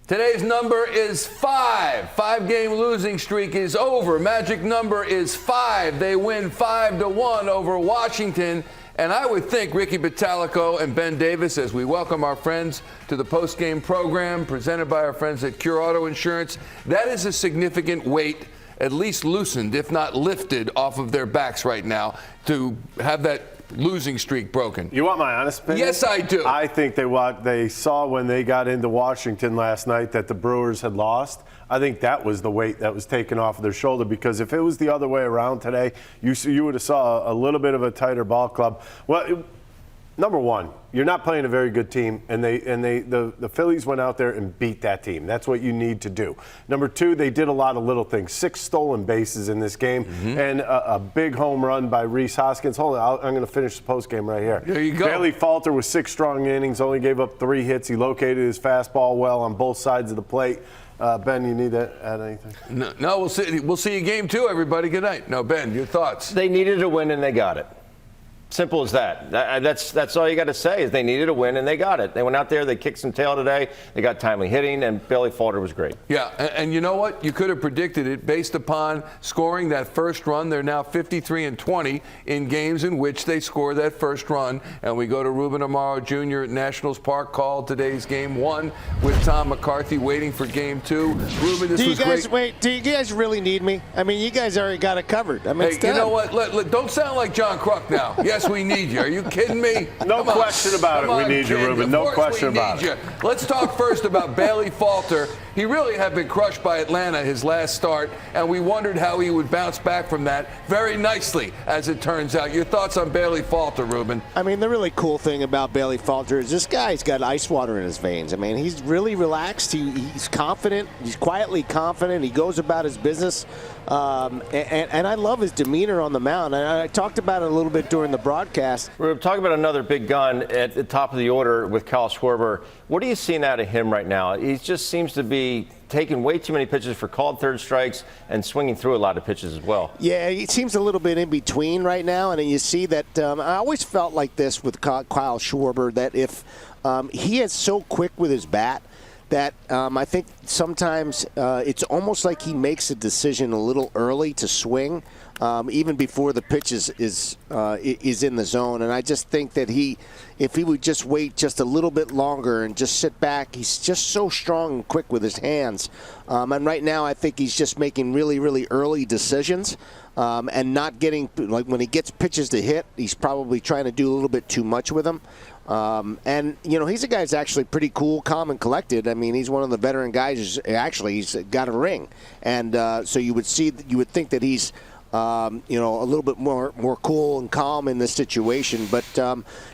Today's number is 5. 5-game losing streak is over. Magic number is 5. They win 5-1 over Washington. And I would think Ricky Bottalico and Ben Davis, as we welcome our friends to the postgame program presented by our friends at Cure Auto Insurance, that is a significant weight, at least loosened, if not lifted, off of their backs right now to have that losing streak broken. You want my honest opinion? Yes, I do. I think they saw when they got into Washington last night that the Brewers had lost. I think that was the weight that was taken off of their shoulder, because if it was the other way around today, you would have saw a little bit of a tighter ball club. Well, number one, you're not playing a very good team, and the Phillies went out there and beat that team. That's what you need to do. Number two, they did a lot of little things. 6 stolen bases in this game, and a big home run by Rhys Hoskins. Hold on, I'm going to finish the post game right here. There you go. Bailey Falter with 6 strong innings, only gave up 3 hits. He located his fastball well on both sides of the plate. Ben, you need to add anything? No, we'll see you game 2, everybody. Good night. No, Ben, your thoughts? They needed a win and they got it. Simple as that. That's all you got to say is they needed a win and they got it. They went out there, they kicked some tail today, they got timely hitting, and Bailey Falter was great. Yeah, and you know what? You could have predicted it based upon scoring that first run. They're now 53-20 in games in which they score that first run. And we go to Ruben Amaro Jr. at Nationals Park, called today's game 1 with Tom McCarthy waiting for game 2. Ruben, this was great. Wait, do you guys really need me? I mean, you guys already got it covered. I mean, hey, you know what? Don't sound like John Kruk now. Yes, we need you. Are you kidding me? No question about it. We need you, Ruben. No question about it. Let's talk first about Bailey Falter. He really had been crushed by Atlanta his last start, and we wondered how he would bounce back from that very nicely, as it turns out. Your thoughts on Bailey Falter, Ruben? I mean, the really cool thing about Bailey Falter is this guy's got ice water in his veins. I mean, he's really relaxed. He's confident. He's quietly confident. He goes about his business. And I love his demeanor on the mound. And I talked about it a little bit during the broadcast. We're talking about another big gun at the top of the order with Kyle Schwarber. What are you seeing out of him right now? He just seems to be taking way too many pitches for called third strikes and swinging through a lot of pitches as well. Yeah, he seems a little bit in between right now. And you see that I always felt like this with Kyle Schwarber, that if he is so quick with his bat, that I think sometimes it's almost like he makes a decision a little early to swing, even before the pitch is in the zone. And I just think that if he would just wait just a little bit longer and just sit back, he's just so strong and quick with his hands. And right now I think he's just making really, really early decisions. And not getting, like when he gets pitches to hit, he's probably trying to do a little bit too much with them. And, you know, he's a guy who's actually pretty cool, calm, and collected. I mean, he's one of the veteran guys who's actually he's got a ring. And so you would think that he's, you know, a little bit more cool and calm in this situation. But,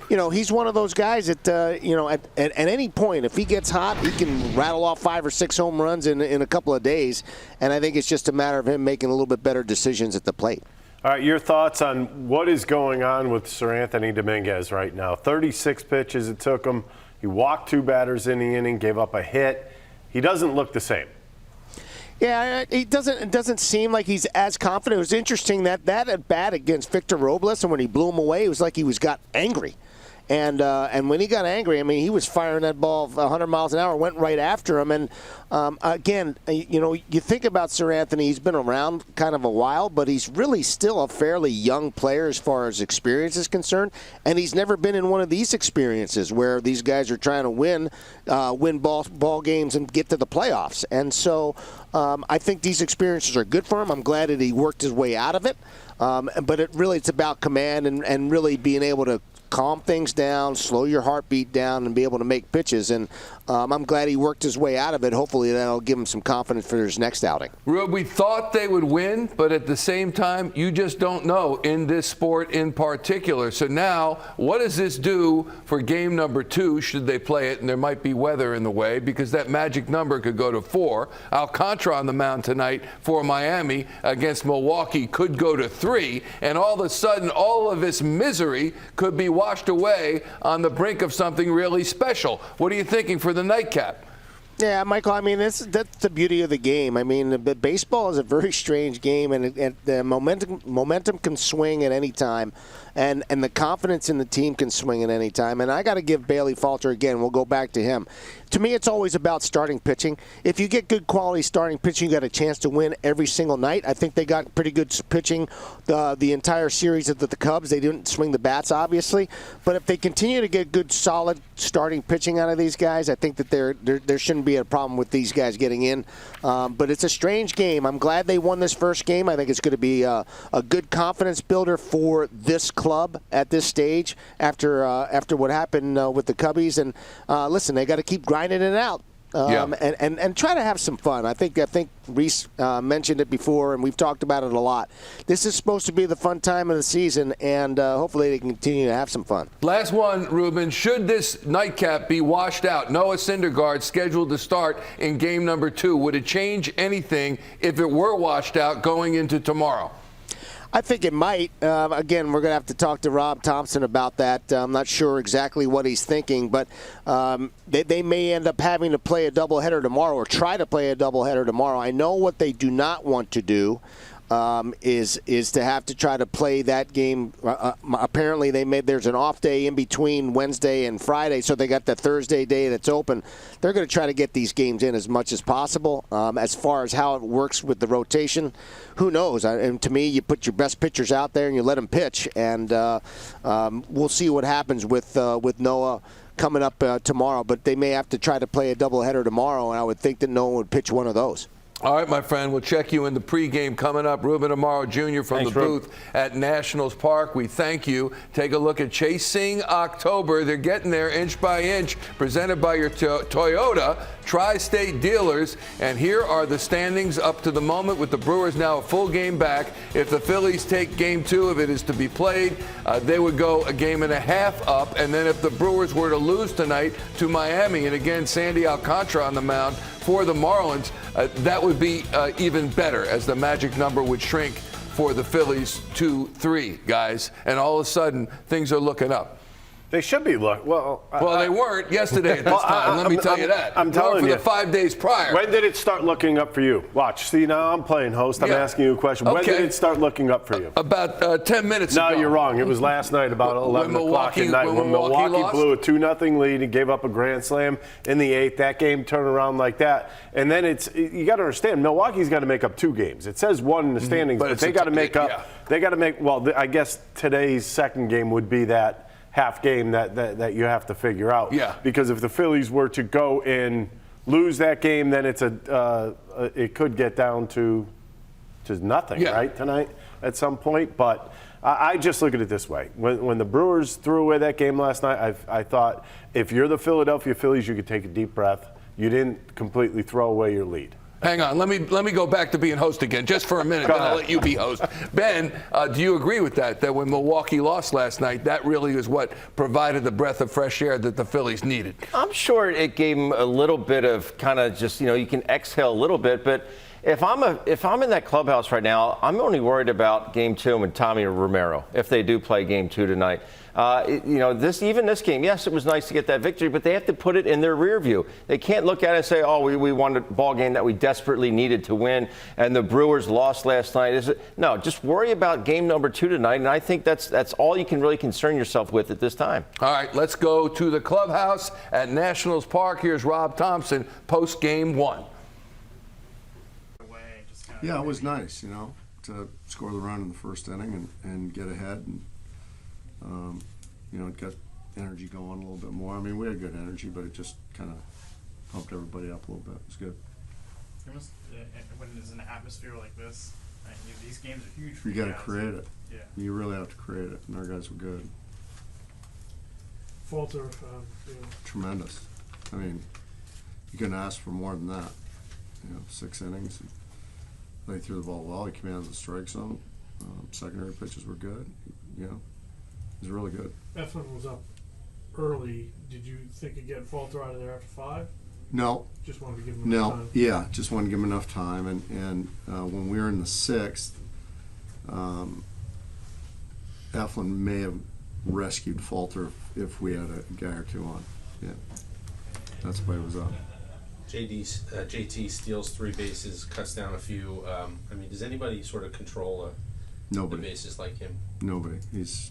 you know, he's one of those guys that, you know, at any point, if he gets hot, he can rattle off 5 or 6 home runs in a couple of days. And I think it's just a matter of him making a little bit better decisions at the plate. All right, your thoughts on what is going on with Sir Anthony Dominguez right now? 36 pitches it took him. He walked 2 batters in the inning, gave up a hit. He doesn't look the same. Yeah, it doesn't seem like he's as confident. It was interesting that at bat against Victor Robles, and when he blew him away, it was like he got angry. And when he got angry, I mean, he was firing that ball 100 miles an hour, went right after him. And, again, you know, you think about Sir Anthony, he's been around kind of a while, but he's really still a fairly young player as far as experience is concerned. And he's never been in one of these experiences where these guys are trying to win ball games and get to the playoffs. And so I think these experiences are good for him. I'm glad that he worked his way out of it. But it's about command and really being able to calm things down, slow your heartbeat down, and be able to make pitches. And I'm glad he worked his way out of it. Hopefully that'll give him some confidence for his next outing. Rube, we thought they would win, but at the same time, you just don't know in this sport in particular. So now, what does this do for game number 2, should they play it? And there might be weather in the way, because that magic number could go to 4. Alcantara on the mound tonight for Miami against Milwaukee could go to 3. And all of a sudden, all of this misery could be washed away on the brink of something really special. What are you thinking for the nightcap? Yeah, Michael, I mean, that's the beauty of the game. I mean, baseball is a very strange game, and the momentum can swing at any time, and the confidence in the team can swing at any time. And I got to give Bailey Falter, again, we'll go back to him. To me, it's always about starting pitching. If you get good quality starting pitching, you got a chance to win every single night. I think they got pretty good pitching the entire series of the Cubs. They didn't swing the bats, obviously. But if they continue to get good, solid starting pitching out of these guys, I think that there shouldn't be a problem with these guys getting in. But it's a strange game. I'm glad they won this first game. I think it's going to be a good confidence builder for this club at this stage after what happened with the Cubbies. And listen, they got to keep grinding it out. And try to have some fun. I think Rhys mentioned it before, and we've talked about it a lot. This is supposed to be the fun time of the season, and hopefully they can continue to have some fun. Last one, Ruben. Should this nightcap be washed out? Noah Syndergaard scheduled to start in game number 2. Would it change anything if it were washed out going into tomorrow? I think it might. Again, we're going to have to talk to Rob Thomson about that. I'm not sure exactly what he's thinking, but they may end up having to play a doubleheader tomorrow or try to play a doubleheader tomorrow. I know what they do not want to do is to have to try to play that game. Apparently, there's an off day in between Wednesday and Friday, so they got the Thursday day that's open. They're going to try to get these games in as much as possible. As far as how it works with the rotation, who knows? And to me, you put your best pitchers out there and you let them pitch, and we'll see what happens with Noah coming up tomorrow. But they may have to try to play a doubleheader tomorrow, and I would think that Noah would pitch one of those. All right, my friend, we'll check you in the pregame coming up. Ruben Amaro Jr. from Thanks, the booth at Nationals Park. We thank you. Take a look at Chasing October. They're getting there inch by inch, presented by your Toyota Tri-State dealers. And here are the standings up to the moment, with the Brewers now a full game back. If the Phillies take game 2, if it is to be played, they would go a game and a half up. And then if the Brewers were to lose tonight to Miami, and again, Sandy Alcantara on the mound for the Marlins, that would be even better, as the magic number would shrink for the Phillies to 3, guys. And all of a sudden, things are looking up. They should be well, they weren't yesterday at this time. Let me tell you that. I'm telling you. For the 5 days prior. When did it start looking up for you? Watch. See, now I'm playing host. I'm asking you a question. When did it start looking up for you? About 10 minutes ago. No, you're wrong. It was last night about 11 o'clock at night when Milwaukee blew a 2-0 lead and gave up a grand slam in the 8th. That game turned around like that. And then you got to understand, Milwaukee's got to make up 2 games. It says 1 in the standings, but they got to make up. Yeah. They got to make. Well, I guess today's second game would be that half game that you have to figure out. Yeah. Because if the Phillies were to go and lose that game, then it could get down to nothing, right, tonight at some point. But I just look at it this way. When the Brewers threw away that game last night, I thought if you're the Philadelphia Phillies, you could take a deep breath. You didn't completely throw away your lead. Hang on, let me go back to being host again, just for a minute, then I'll let you be host. Ben, do you agree with that when Milwaukee lost last night, that really is what provided the breath of fresh air that the Phillies needed? I'm sure it gave them a little bit of kind of just, you can exhale a little bit, but if I'm in that clubhouse right now, I'm only worried about game 2 and Tommy Romero, if they do play game 2 tonight. This game, yes, it was nice to get that victory, but they have to put it in their rear view. They can't look at it and say, oh, we won a ball game that we desperately needed to win, and the Brewers lost last night. No, just worry about game number 2 tonight, and I think that's all you can really concern yourself with at this time. All right, let's go to the clubhouse at Nationals Park. Here's Rob Thomson, post game 1. Yeah, it was nice, to score the run in the first inning and get ahead, and it got energy going a little bit more. I mean, we had good energy, but it just kind of pumped everybody up a little bit. It was good. When there's an atmosphere like this, these games are huge for you. You got to create it. Yeah. You really have to create it, and our guys were good. Falter, Tremendous. I mean, you couldn't ask for more than that. 6 innings. They threw the ball well. He commanded the strike zone. Secondary pitches were good. It was really good. Eflin was up early. Did you think of getting Falter out of there after 5? No. Just wanted to give him enough time? Yeah, just wanted to give him enough time. And when we were in the 6th, Eflin may have rescued Falter if we had a guy or 2 on. Yeah, that's why it was up. JT steals 3 bases, cuts down a few. I mean, does anybody sort of control the Nobody. bases like him? Nobody. He's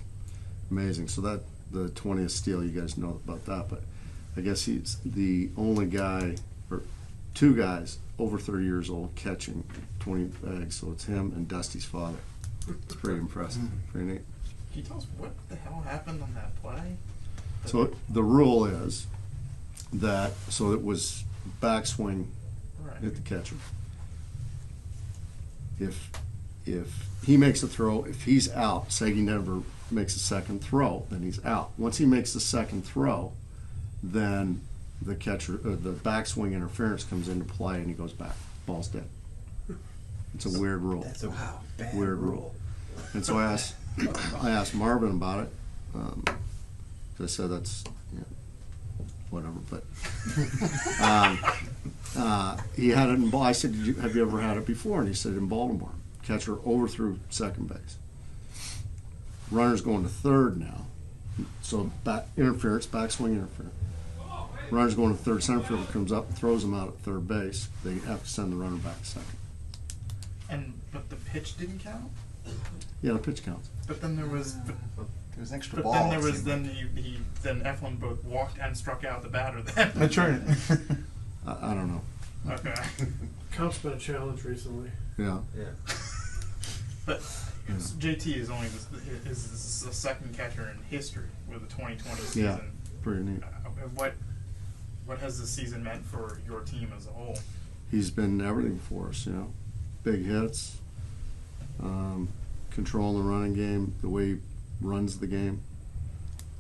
amazing. So that the 20th steal, you guys know about that, but I guess he's the only guy, or 2 guys over 30 years old catching 20 bags. So it's him and Dusty's father. It's pretty impressive. Pretty neat. Can you tell us what the hell happened on that play? So the rule is that, so it was backswing Right. at the catcher. If he makes a throw, if he's out, say he never makes a second throw, then he's out. Once he makes the second throw, then the catcher, the backswing interference comes into play and he goes back. Ball's dead. It's a weird rule. That's a bad Weird rule. And so I asked Marvin about it. 'Cause I said that's, whatever, but he had it in I said, have you ever had it before? And he said, in Baltimore. Catcher overthrew second base. Runner's going to third now. So back interference, backswing interference. Runner's going to third, center fielder comes up and throws him out at third base. They have to send the runner back second. But the pitch didn't count. Yeah, the pitch counts. But then there was. There was an extra But ball. then there was it seemed then Eflin both walked and struck out the batter. Then. That's right. I don't know. Okay. Count's been a challenge recently. Yeah. Yeah. But JT is only is the second catcher in history with a 2020 season. Yeah. Pretty neat. What has this season meant for your team as a whole? He's been everything for us, Big hits, controlling the running game, the way he runs the game.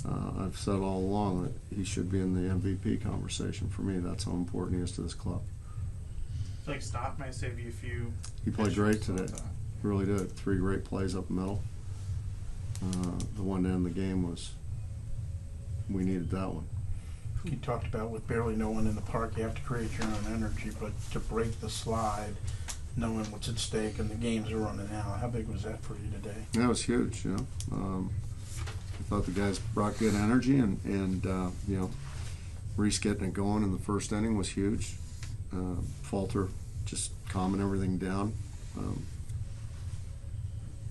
I've said all along that he should be in the MVP conversation for me. That's how important he is to this club. I feel like Stott might save you a few. He played great today. Sometimes. Really did. 3 great plays up the middle. The one to end the game we needed that one. You talked about with barely no one in the park, you have to create your own energy, but to break the slide, knowing what's at stake and the games are running out, how big was that for you today? That was huge, I thought the guys brought good energy and Rhys getting it going in the first inning was huge. Falter just calming everything down.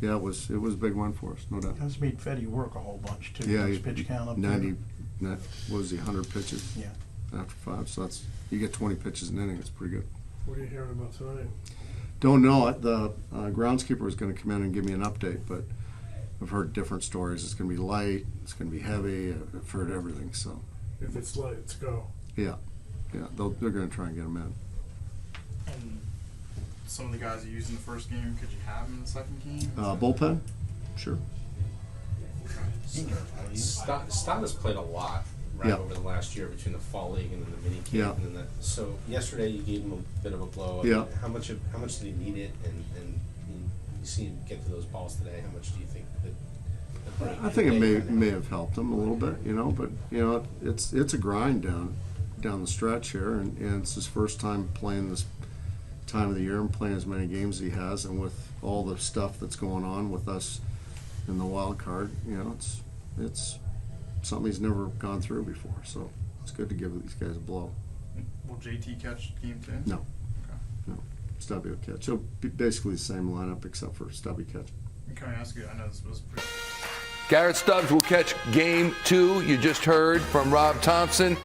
Yeah, it was a big win for us, no doubt. That's made Fetty work a whole bunch too. Yeah, His pitch count up 90, there. what was he, 100 pitches? Yeah. After 5, so you get 20 pitches an inning, it's pretty good. What are you hearing about tonight? Don't know. The groundskeeper was going to come in and give me an update, but I've heard different stories. It's going to be light, it's going to be heavy, I've heard everything, so. If it's light, it's go. Yeah, they're going to try and get him in. And some of the guys you used in the first game, could you have them in the second game? Bullpen? Sure. Stott has played a lot Yeah. over the last year between the fall league and then the mini camp. Yeah. And then so yesterday you gave him a bit of a blow. Yeah. How much did he need it? And you see him get to those balls today. How much do you think that the break I think it today may have helped him a little bit, but it's a grind down the stretch here, and it's his first time playing this time of the year and playing as many games as he has, and with all the stuff that's going on with us in the wild card, it's something he's never gone through before. So it's good to give these guys a blow. Will JT catch game 2? No, Okay. no, Stubby will catch. He'll be basically the same lineup except for Stubby catch. Can I ask you? I know this was pretty. Garrett Stubbs will catch game 2. You just heard from Rob Thomson.